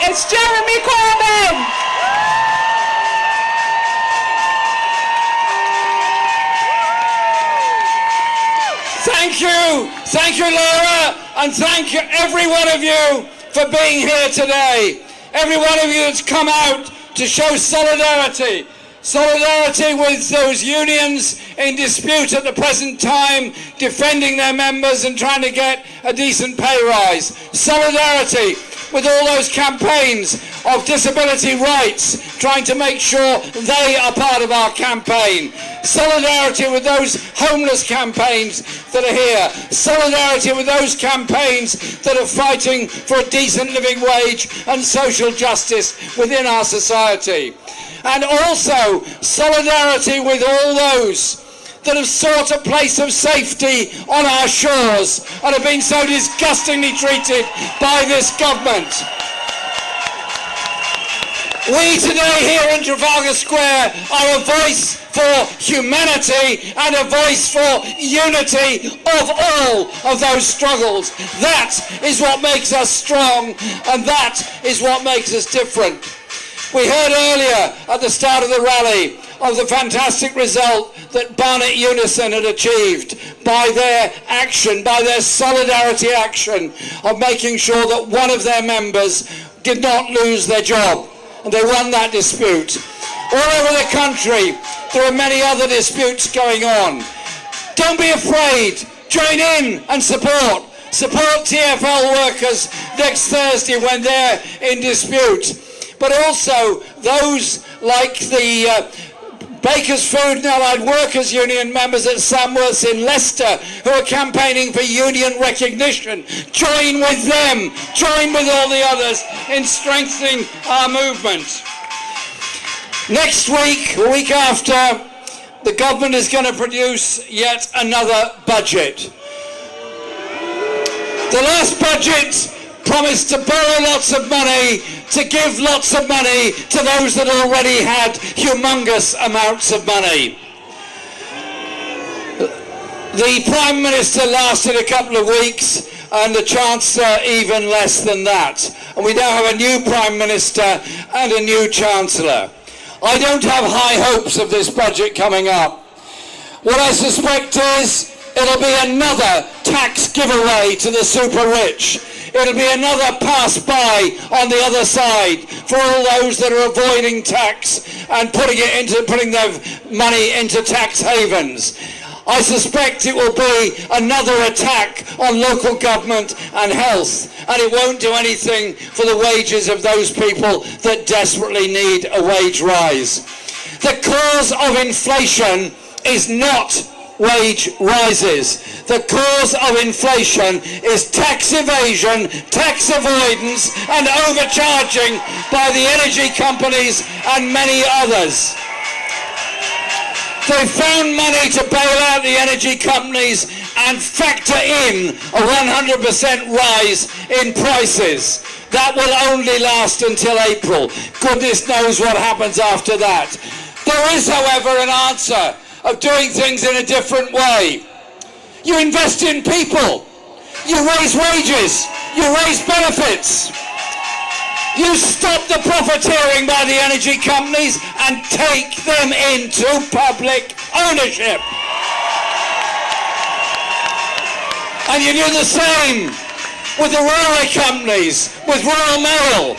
It's Jeremy Corbyn! Thank you, Laura, and thank you, every one of you, for being here today. Every one of you that's come out to show solidarity. Solidarity with those unions in dispute at the present time, defending their members and trying to get a decent pay rise. Solidarity with all those campaigns of disability rights, trying to make sure they are part of our campaign. Solidarity with those homeless campaigns that are here. Solidarity with those campaigns that are fighting for a decent living wage and social justice within our society. And also solidarity with all those that have sought a place of safety on our shores and have been so disgustingly treated by this government. We today here in Trafalgar Square are a voice for humanity and a voice for unity of all of those struggles. That is what makes us strong, and that is what makes us different. We heard earlier at the start of the rally of the fantastic result that Barnet Unison had achieved by their action, by their solidarity action of making sure that one of their members did not lose their job. And they won that dispute. All over the country, there are many other disputes going on. Don't be afraid. Join in and support. Support TfL workers next Thursday when they're in dispute. But also those like the Bakers Food and Allied Workers Union members at Samworths in Leicester who are campaigning for union recognition. Join with them, join with all the others in strengthening our movement. Next week, a week after, the government is going to produce yet another budget. The last budget promised to borrow lots of money, to give lots of money to those that already had humongous amounts of money. The Prime Minister lasted a couple of weeks and the Chancellor even less than that. And we now have a new Prime Minister and a new Chancellor. I don't have high hopes of this budget coming up. What I suspect is it'll be another tax giveaway to the super rich. It'll be another pass-by on the other side for all those that are avoiding tax and putting their money into tax havens. I suspect it will be another attack on local government and health, and it won't do anything for the wages of those people that desperately need a wage rise. The cause of inflation is not wage rises. The cause of inflation is tax evasion, tax avoidance, and overcharging by the energy companies and many others. They found money to bail out the energy companies and factor in a 100% rise in prices. That will only last until April. Goodness knows what happens after that. There is, however, an answer of doing things in a different way. You invest in people. You raise wages. You raise benefits. You stop the profiteering by the energy companies and take them into public ownership. And you do the same with the railway companies, with Royal Mail,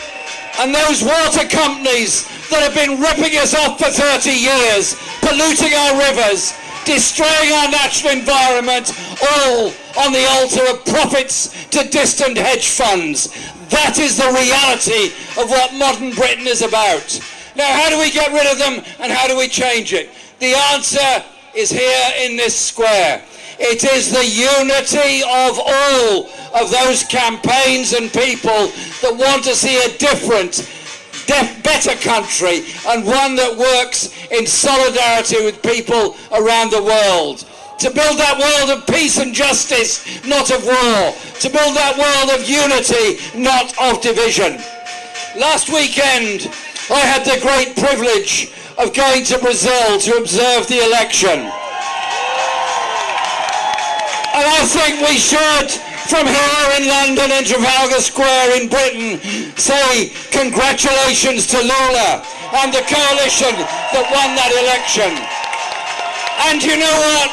and those water companies that have been ripping us off for 30 years, polluting our rivers, destroying our natural environment, all on the altar of profits to distant hedge funds. That is the reality of what modern Britain is about. Now, how do we get rid of them and how do we change it? The answer is here in this square. It is the unity of all of those campaigns and people that want to see a different, better country, and one that works in solidarity with people around the world. To build that world of peace and justice, not of war. To build that world of unity, not of division. Last weekend, I had the great privilege of going to Brazil to observe the election. And I think we should from here in London in Trafalgar Square in Britain say congratulations to Lula and the coalition that won that election. And you know what?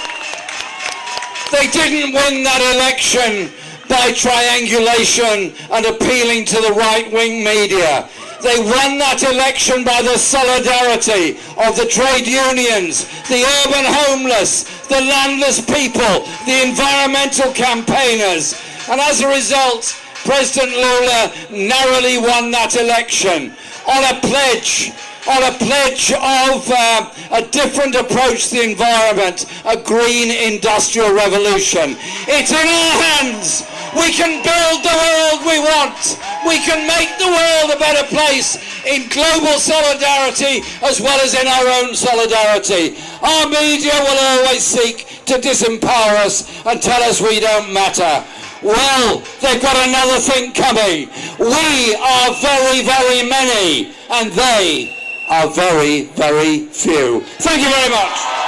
They didn't win that election by triangulation and appealing to the right-wing media. They won that election by the solidarity of the trade unions, the urban homeless, the landless people, the environmental campaigners. And as a result, President Lula narrowly won that election on a pledge of a different approach to the environment, a green industrial revolution. It's in our hands. We can build the world we want. We can make the world a better place in global solidarity as well as in our own solidarity. Our media will always seek to disempower us and tell us we don't matter. Well, they've got another thing coming. We are very, very many, and they are very, very few. Thank you very much.